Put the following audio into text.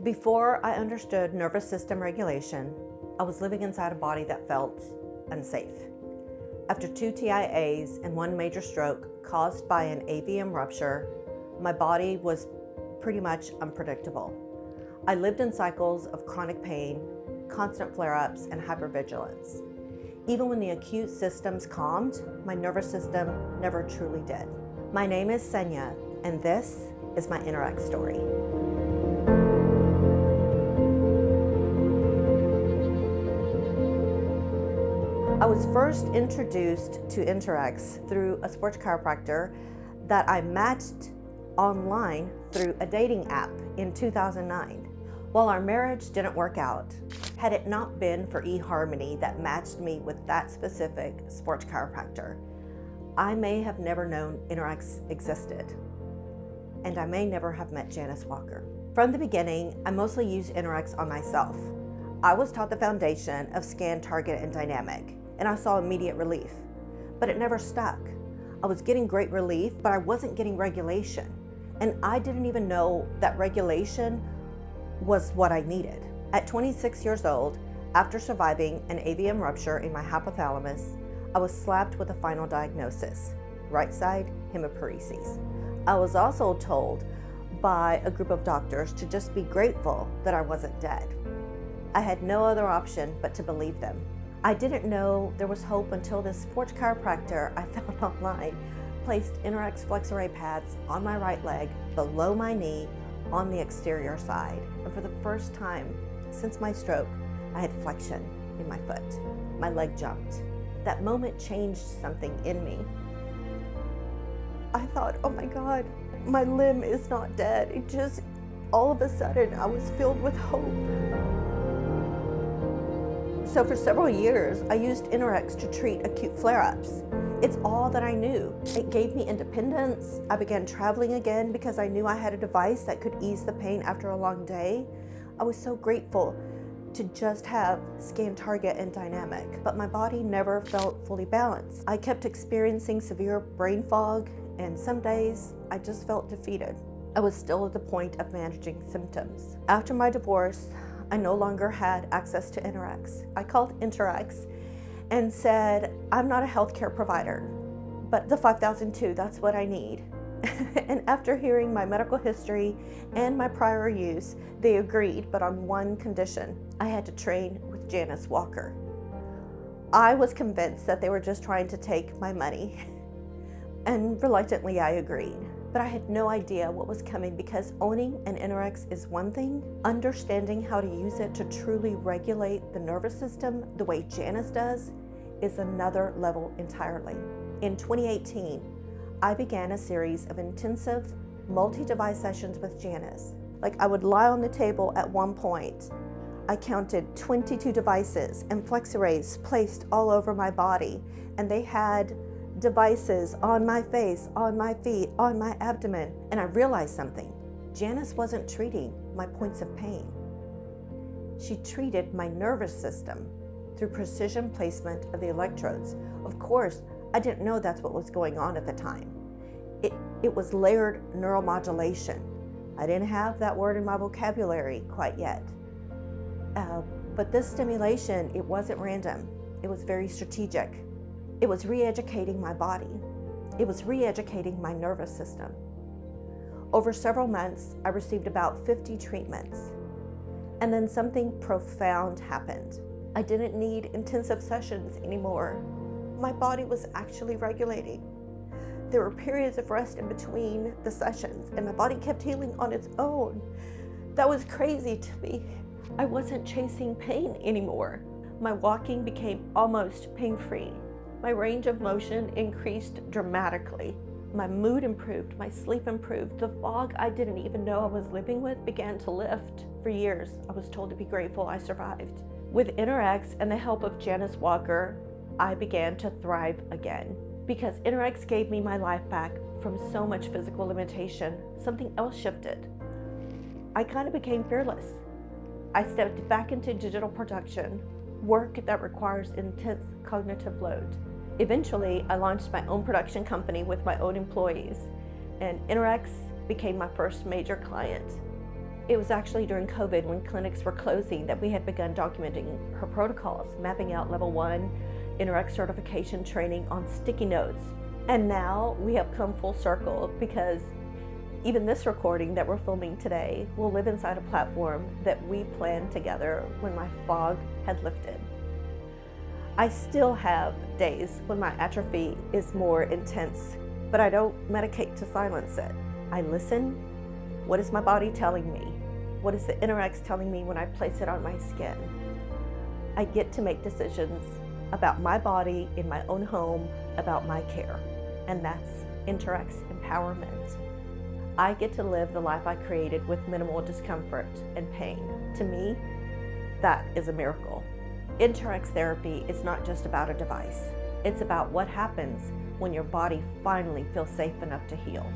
Before I understood nervous system regulation, I was living inside a body that felt unsafe. After 2 TIAs and 1 major stroke caused by an AVM rupture, my body was pretty much unpredictable. I lived in cycles of chronic pain, constant flare-ups, and hypervigilance. Even when the acute systems calmed, my nervous system never truly did. My name is Cenia, and this is my InterX story. I was first introduced to InterX through a sports chiropractor that I matched online through a dating app in 2009. While our marriage didn't work out, had it not been for eHarmony that matched me with that specific sports chiropractor, I may have never known InterX existed, and I may never have met Janice Walker. From the beginning, I mostly used InterX on myself. I was taught the foundation of scan, target, and dynamic, and I saw immediate relief, but it never stuck. I was getting great relief, but I wasn't getting regulation, and I didn't even know that regulation was what I needed. At 26 years old, after surviving an AVM rupture in my hypothalamus, I was slapped with a final diagnosis, right side hemiparesis. I was also told by a group of doctors to just be grateful that I wasn't dead. I had no other option but to believe them. I didn't know there was hope until this sports chiropractor I found online placed InterX FlexArray pads on my right leg below my knee on the exterior side. And for the first time since my stroke, I had flexion in my foot. My leg jumped. That moment changed something in me. I thought, oh my God, my limb is not dead. It just, all of a sudden, I was filled with hope. So for several years, I used InterX to treat acute flare-ups. It's all that I knew. It gave me independence. I began traveling again because I knew I had a device that could ease the pain after a long day. I was so grateful to just have scan, target, and dynamic, but my body never felt fully balanced. I kept experiencing severe brain fog, and some days I just felt defeated. I was still at the point of managing symptoms. After my divorce, I no longer had access to InterX. I called InterX and said, I'm not a healthcare provider, but the 5002, that's what I need. And after hearing my medical history and my prior use, they agreed, but on one condition: I had to train with Janice Walker. I was convinced that they were just trying to take my money, and reluctantly I agreed. But I had no idea what was coming, because owning an InterX is one thing, understanding how to use it to truly regulate the nervous system the way Janice does is another level entirely. In 2018, I began a series of intensive multi-device sessions with Janice. Like, I would lie on the table at one point. I counted 22 devices and FlexArrays placed all over my body, and they had devices on my face, on my feet, on my abdomen. And I realized something. Janice wasn't treating my points of pain. She treated my nervous system through precision placement of the electrodes. Of course, I didn't know that's what was going on at the time. It was layered neuromodulation. I didn't have that word in my vocabulary quite yet. But this stimulation, it wasn't random. It was very strategic. It was re-educating my body. It was re-educating my nervous system. Over several months, I received about 50 treatments. And then something profound happened. I didn't need intensive sessions anymore. My body was actually regulating. There were periods of rest in between the sessions, and my body kept healing on its own. That was crazy to me. I wasn't chasing pain anymore. My walking became almost pain-free. My range of motion increased dramatically. My mood improved, my sleep improved. The fog I didn't even know I was living with began to lift. For years, I was told to be grateful I survived. With InterX and the help of Janice Walker, I began to thrive again. Because InterX gave me my life back from so much physical limitation, something else shifted. I kind of became fearless. I stepped back into digital production, work that requires intense cognitive load. Eventually, I launched my own production company with my own employees, and InterX became my first major client. It was actually during COVID when clinics were closing that we had begun documenting her protocols, mapping out level 1 InterX certification training on sticky notes. And now we have come full circle because even this recording that we're filming today will live inside a platform that we planned together when my fog had lifted. I still have days when my atrophy is more intense, but I don't medicate to silence it. I listen. What is my body telling me? What is the InterX telling me when I place it on my skin? I get to make decisions about my body in my own home, about my care, and that's InterX empowerment. I get to live the life I created with minimal discomfort and pain. To me, that is a miracle. InterX Therapy is not just about a device. It's about what happens when your body finally feels safe enough to heal.